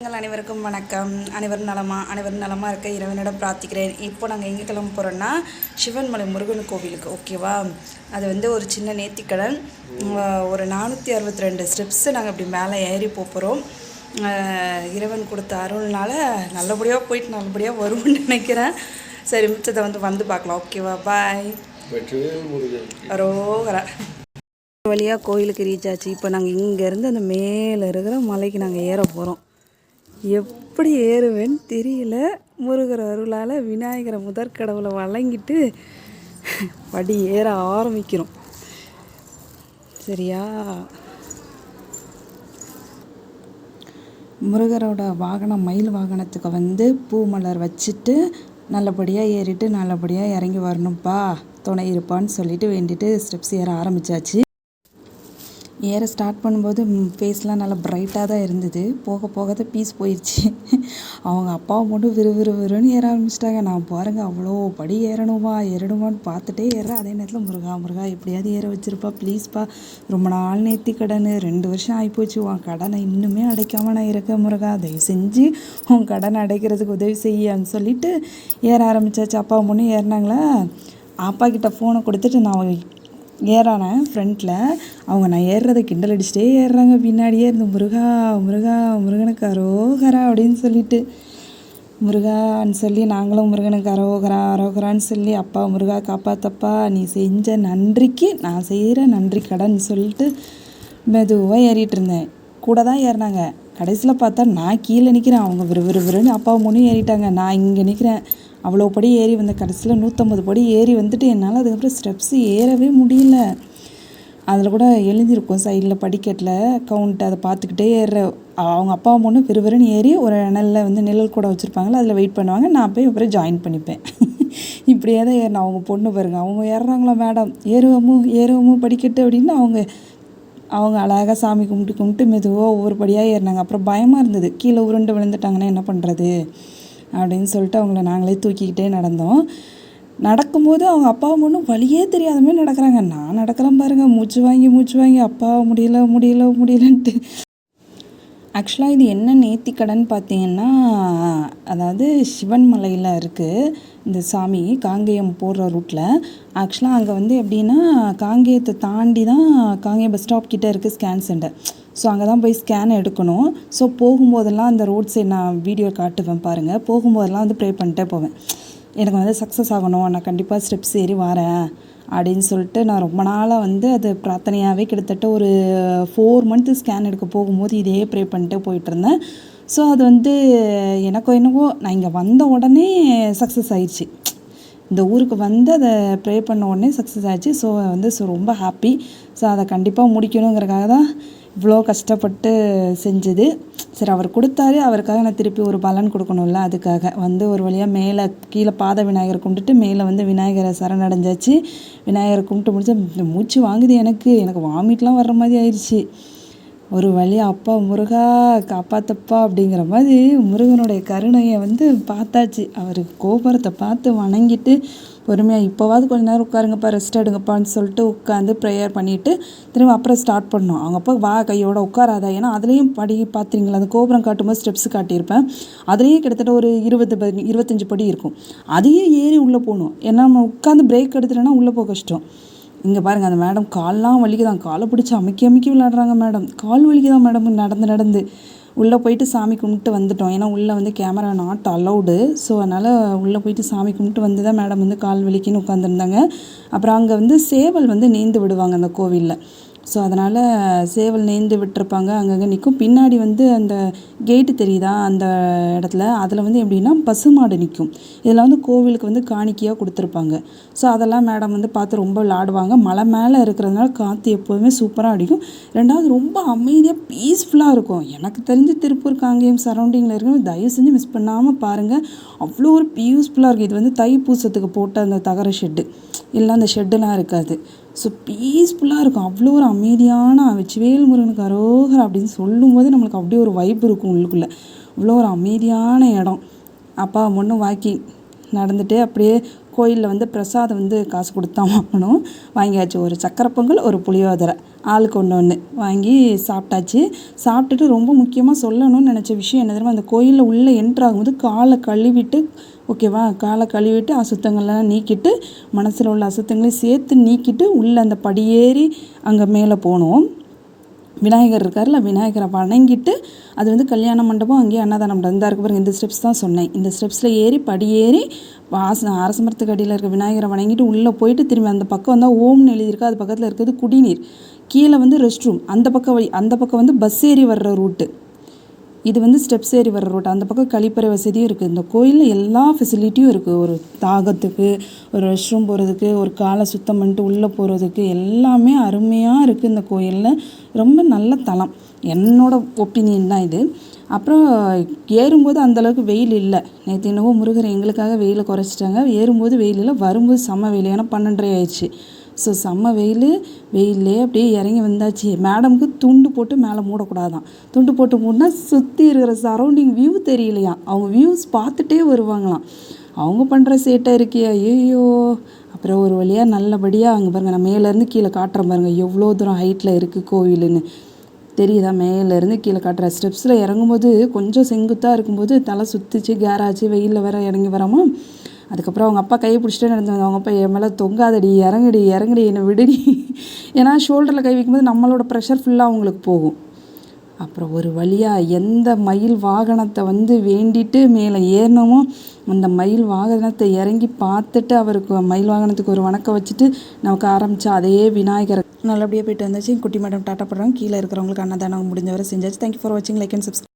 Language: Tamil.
அனைவருக்கும் வணக்கம். அனைவரும் நலமாக இருக்க இறைவனிடம் பிரார்த்திக்கிறேன். இப்போ நாங்கள் எங்கே கிளம்ப போகிறோன்னா சிவன்மலை முருகன் கோவிலுக்கு. ஓகேவா? அது வந்து ஒரு சின்ன நேர்த்திக்கடன். ஒரு 462 ஸ்டெப்ஸு நாங்கள் இப்படி மேலே ஏறி போகிறோம். இறைவன் கொடுத்த அருள்னால நல்லபடியாக போயிட்டு நல்லபடியாக வரும்னு நினைக்கிறேன். சரி, மிச்சத்தை வந்து பார்க்கலாம். ஓகேவா? பாய். ரோகரா வழியாக கோயிலுக்கு ரீச் ஆச்சு. இப்போ நாங்கள் இங்கேருந்து அந்த மேலே இருக்கிற மலைக்கு நாங்கள் ஏற போகிறோம். எப்படி ஏறுவேன்னு தெரியல. முருகர் அருளால் விநாயகரை முதற்கடவுளை வழங்கிட்டு படி ஏற ஆரம்பிக்கிறோம். சரியா? முருகரோட வாகனம் மயில் வாகனத்துக்கு வந்து பூ மலர் வச்சுட்டு நல்லபடியாக ஏறிட்டு நல்லபடியாக இறங்கி வரணும்ப்பா, துணை இருப்பான்னு சொல்லிட்டு வேண்டிட்டு ஸ்டெப்ஸ் ஏற ஆரம்பித்தாச்சு. ஏற ஸ்டார்ட் பண்ணும்போது ஃபேஸ்லாம் நல்லா ப்ரைட்டாக தான் இருந்தது. போக போக தான் பீஸ் போயிடுச்சு. அவங்க அப்பாவை மட்டும் விறுவிறுன்னு ஏற ஆரம்பிச்சிட்டாங்க. நான் பாருங்கள் அவ்வளோ படி ஏறணுமான்னு பார்த்துட்டே ஏறுறேன். அதே நேரத்தில் முருகா எப்படியாவது ஏற வச்சிருப்பா ப்ளீஸ்ப்பா, ரொம்ப நாள் நேர்த்தி கடன், 2 வருஷம் ஆகிப்போச்சு, உன் கடனை இன்னுமே அடைக்காமல் நான் இருக்கேன் முருகா, தயவு செஞ்சு உன் கடனை அடைக்கிறதுக்கு உதவி செய்யன்னு சொல்லிவிட்டு ஏற ஆரம்பித்தாச்சு. அப்பா பொண்ணு ஏறினாங்களா, அப்பா கிட்ட ஃபோனை கொடுத்துட்டு நான் ஏறானேன் ஃப்ரண்ட்டில். அவங்க நான் ஏறுறதை கிண்டல் அடிச்சுட்டே ஏறுறாங்க. பின்னாடியே இருந்து முருகனுக்கு அரோகரா அப்படின்னு சொல்லிட்டு முருகான்னு சொல்லி நாங்களும் முருகனுக்கு அரோகரான்னு சொல்லி, அப்பா முருகா காப்பாத்தப்பா, நீ செஞ்ச நன்றிக்கு நான் செய்கிற நன்றி கடன் சொல்லிட்டு மெதுவாக ஏறிட்டு இருந்தேன். கூட தான் ஏறினாங்க. கடைசியில் பார்த்தா நான் கீழே நிற்கிறேன். அவங்க விறுவிறுன்னு அப்பா பொண்ணும் ஏறிட்டாங்க. நான் இங்கே நிற்கிறேன். அவ்வளோ படி ஏறி வந்த கடைசியில் 150 படி ஏறி வந்துட்டு என்னால் அதுக்கப்புறம் ஸ்டெப்ஸு ஏறவே முடியல. அதில் கூட எழுதியிருக்கும் சைடில் படிக்கட்டில் கவுண்ட், அதை பார்த்துக்கிட்டே ஏறுற. அவங்க அப்பா பொண்ணு விறுவிறுன்னு ஏறி ஒரு நிழல் கூட வச்சுருப்பாங்களே, அதில் வெயிட் பண்ணுவாங்க. நான் போய் அப்புறம் ஜாயின் பண்ணிப்பேன். இப்படியே தான் ஏறினேன். அவங்க பொண்ணு பாருங்க, அவங்க ஏறுறாங்களா மேடம், ஏறுவோமோ படிக்கட்டு அப்படின்னு அவங்க அழகாக சாமி கும்பிட்டு மெதுவாக ஒவ்வொரு படியாக ஏறினாங்க. அப்புறம் பயமாக இருந்தது, கீழே உருண்டு விழுந்துட்டாங்கன்னா என்ன பண்ணுறது அப்படின்னு சொல்லிட்டு அவங்கள நாங்களே தூக்கிக்கிட்டே நடந்தோம். நடக்கும்போது அவங்க அப்பாவும் பொண்ணும் வழியே தெரியாத மாதிரி நடக்கிறாங்க. நான் நடக்கிறேன் பாருங்கள், மூச்சு வாங்கி அப்பா முடியலன்ட்டு. ஆக்சுவலாக இது என்ன நேர்த்திக்கடன் பார்த்தீங்கன்னா, அதாவது சிவன்மலையில் இருக்குது இந்த சாமி, காங்கேயம் போடுற ரூட்டில். ஆக்சுவலாக அங்கே வந்து எப்படின்னா, காங்கேயத்தை தாண்டி தான் காங்கேயம் பஸ் ஸ்டாப் கிட்டே இருக்குது ஸ்கேன் சென்டர். ஸோ அங்கே தான் போய் ஸ்கேன் எடுக்கணும். ஸோ போகும்போதெல்லாம் அந்த ரோட் சைடு நான் வீடியோ காட்டுவேன் பாருங்கள். போகும்போதெல்லாம் வந்து ப்ரே பண்ணிட்டே போவேன், எனக்கு வந்து சக்ஸஸ் ஆகணும், நான் கண்டிப்பாக ஸ்டெப்ஸ் ஏறி வரேன் அப்படின்னு சொல்லிட்டு. நான் ரொம்ப நாளாக வந்து அது பிரார்த்தனையாகவே கிட்டத்தட்ட ஒரு 4 மந்த்து ஸ்கேன் எடுக்க போகும்போது இதே ப்ரே பண்ணிட்டே போயிட்டுருந்தேன். ஸோ அது வந்து எனக்கு என்னவோ நான் இங்கே வந்த உடனே சக்ஸஸ் ஆயிடுச்சு. இந்த ஊருக்கு வந்து அதை ப்ரே பண்ண உடனே சக்ஸஸ் ஆயிடுச்சு. ஸோ ரொம்ப ஹாப்பி. ஸோ அதை கண்டிப்பாக முடிக்கணுங்கிறக்காக தான் இவ்வளோ கஷ்டப்பட்டு செஞ்சது. சரி, அவர் கொடுத்தாரு, அவருக்காக நான் திருப்பி ஒரு பலன் கொடுக்கணும்ல, அதுக்காக வந்து ஒரு வழியாக கீழே பாத விநாயகரை கும்பிட்டுட்டு மேலே வந்து விநாயகரை சரணடைஞ்சாச்சு. விநாயகரை கும்பிட்டு முடிச்சா மூச்சு வாங்குது. எனக்கு வாமிட்லாம் வர்ற மாதிரி ஆயிடுச்சு. ஒரு வழியாக அப்பா முருகா காப்பாத்தப்பா அப்படிங்கிற மாதிரி முருகனுடைய கருணையை வந்து பார்த்தாச்சு. அவர் கோபுரத்தை பார்த்து வணங்கிட்டு பொறுமையாக இப்போவாது கொஞ்ச நேரம் உட்காருங்கப்பா, ரெஸ்ட் எடுங்கப்பான்னு சொல்லிட்டு உட்காந்து ப்ரேயர் பண்ணிவிட்டு திரும்ப அப்புறம் ஸ்டார்ட் பண்ணோம். அவங்க அப்பா வா கையோட உட்காராதா, ஏன்னா அதுலேயும் படி பார்த்துறீங்களா, அந்த கோபுரம் காட்டும்போது ஸ்டெப்ஸ் காட்டியிருப்பேன். அதுலேயும் கிட்டத்தட்ட ஒரு 25 படி இருக்கும். அதையும் ஏறி உள்ளே போகணும். ஏன்னா நம்ம உட்காந்து பிரேக் எடுத்துட்டோன்னா உள்ளே போக கஷ்டம். இங்கே பாருங்கள், அந்த மேடம் கால்லாம் வலிக்குதான், காலை பிடிச்சி அமைக்கி விளையாடுறாங்க மேடம். கால் வலிக்குதான் மேடம். நடந்து உள்ளே போயிட்டு சாமி கும்பிட்டு வந்துட்டோம். ஏன்னா உள்ளே வந்து கேமரா நாட் அலௌடு. ஸோ அதனால் உள்ளே போயிட்டு சாமி கும்பிட்டு வந்து தான் மேடம் வந்து கால் வலிக்குன்னு உட்காந்துருந்தாங்க. அப்புறம் அங்கே வந்து சேவல் வந்து நேர்ந்து விடுவாங்க அந்த கோவிலில். ஸோ அதனால் சேவல் நேர்ந்து விட்டுருப்பாங்க, அங்கங்கே நிற்கும். பின்னாடி வந்து அந்த கேட்டு தெரியுதா அந்த இடத்துல, அதில் வந்து எப்படின்னா பசுமாடு நிற்கும். இதில் வந்து கோவிலுக்கு வந்து காணிக்கையாக கொடுத்துருப்பாங்க. ஸோ அதெல்லாம் மேடம் வந்து பார்த்து ரொம்ப விளாடுவாங்க. மலை மேலே இருக்கிறதுனால காற்று எப்போதுமே சூப்பராக அடிக்கும். ரெண்டாவது ரொம்ப அமைதியாக பீஸ்ஃபுல்லாக இருக்கும். எனக்கு தெரிஞ்சு திருப்பூர் காங்கேயம் சரௌண்டிங்கில் இருக்கிற தயவு செஞ்சு மிஸ் பண்ணாமல் பாருங்கள். அவ்வளோ ஒரு பீஸ்ஃபுல்லாக இருக்குது. இது வந்து தைப்பூசத்துக்கு போட்ட அந்த தகர ஷெட்டு, இல்லை அந்த ஷெட்டுலாம் இருக்காது. ஸோ பீஸ்ஃபுல்லாக இருக்கும். அவ்வளோ ஒரு அமைதியான வெற்றிவேல் முருகனுக்கு அரோகரா அப்படின்னு சொல்லும்போது நம்மளுக்கு அப்படியே ஒரு வைப் இருக்கும் உள்ளுக்குள்ளே. அவ்வளோ ஒரு அமைதியான இடம். அப்பா பொண்ணு நடந்துட்டு அப்படியே கோயிலில் வந்து பிரசாதம் வந்து காசு கொடுத்து தான் வாங்கணும். வாங்கியாச்சு. ஒரு சக்கரை பொங்கல், ஒரு புளியோதரை, ஆளுக்கு ஒன்று வாங்கி சாப்பிட்டாச்சு. சாப்பிட்டுட்டு ரொம்ப முக்கியமாக சொல்லணும்னு நினச்ச விஷயம் என்ன தெரியுமா, அந்த கோயிலில் உள்ளே என்ட்ரு ஆகும்போது காலை கழுவிட்டு, ஓகேவா, காலை கழுவிட்டு அசுத்தங்கள்லாம் நீக்கிட்டு, மனசில் உள்ள அசுத்தங்களையும் சேர்த்து நீக்கிட்டு உள்ளே அந்த படியேறி அங்கே மேலே போனோம். விநாயகர் இருக்கார்ல, விநாயகரை வணங்கிட்டு, அது வந்து கல்யாண மண்டபம், அங்கேயே அன்னதான மண்டபம் இந்த இருக்கு பாருங்க. இந்த ஸ்டெப்ஸ் தான் சொன்னேன். இந்த ஸ்டெப்ஸில் ஏறி படியேறி அரச மரத்துக்கு அடியில் இருக்க விநாயகரை வணங்கிட்டு உள்ளே போயிட்டு திரும்பி அந்த பக்கம் வந்தால் ஓம்னு எழுதியிருக்கு. அது பக்கத்தில் இருக்கிறது குடிநீர், கீழே வந்து ரெஸ்ட் ரூம். அந்த பக்கம் வழி, அந்த பக்கம் வந்து பஸ் ஏறி வர்ற ரூட்டு, இது வந்து ஸ்டெப்ஸ் ஏறி வர்ற ரோட். அந்த பக்கம் கழிப்பறை வசதியும் இருக்குது. இந்த கோயிலில் எல்லா ஃபெசிலிட்டியும் இருக்குது. ஒரு தாகத்துக்கு, ஒரு ரெஸ்ட் ரூம் போகிறதுக்கு, ஒரு காலை சுத்தம் பண்ணிட்டு உள்ளே போகிறதுக்கு எல்லாமே அருமையாக இருக்குது இந்த கோயிலில். ரொம்ப நல்ல தலம், என்னோடய ஒப்பீனியன் தான் இது. அப்புறம் ஏறும்போது அந்தளவுக்கு வெயில் இல்லை. நேற்று என்னவோ முருகர் எங்களுக்காக வெயிலை குறைச்சிட்டாங்க. ஏறும்போது வெயில் இல்லை, வரும்போது செம்ம வெயில். ஏன்னா 12:30 ஆயிடுச்சு. ஸோ செம்ம வெயிலே அப்படியே இறங்கி வந்தாச்சு. மேடமுக்கு துண்டு போட்டு மேலே மூடக்கூடாதான். துண்டு போட்டு மூடினா சுற்றி இருக்கிற சரௌண்டிங் வியூ தெரியலையாம். அவங்க வியூஸ் பார்த்துட்டே வருவாங்களாம். அவங்க பண்ணுற சேட்டை இருக்கியா, ஐயோ. அப்புறம் ஒரு வழியாக நல்லபடியாக அங்கே பாருங்கள், நான் மேலேருந்து கீழே காட்டுறேன் பாருங்கள், எவ்வளோ தூரம் ஹைட்டில் இருக்குது கோவிலுன்னு தெரியுதா. மேலேருந்து கீழே காட்டுற ஸ்டெப்ஸில் இறங்கும்போது கொஞ்சம் செங்குத்தாக இருக்கும்போது தலை சுற்றிச்சு, கேராச்சு, வெயிலில் வேற இறங்கி வராமா. அதுக்கப்புறம் அவங்க அப்பா கையை பிடிச்சிட்டே நடந்து அவங்க அப்பா, என் மேலே தொங்காதடி, இறங்குடி என்னை விடுடி. ஏன்னா ஷோல்டரில் கை வைக்கும்போது நம்மளோட ப்ரெஷர் ஃபுல்லாக அவங்களுக்கு போகும். அப்புறம் ஒரு வழியாக எந்த மயில் வாகனத்தை வந்து வேண்டிட்டு மேலே ஏறினோமோ அந்த மயில் வாகனத்தை இறங்கி பார்த்துட்டு அவருக்கு மயில் வாகனத்துக்கு ஒரு வணக்கம் வச்சுட்டு நமக்கு ஆரம்பித்தா அதே விநாயகர் நல்லபடியாக போயிட்டு வந்தாச்சு. குட்டி மேடம் டாட்டா போடுறாங்க. கீழே இருக்கிறவங்களுக்கு அன்னதானம் முடிஞ்சவரை செஞ்சாச்சு. தேங்க்யூ ஃபார் வாட்சிங். Like and subscribe.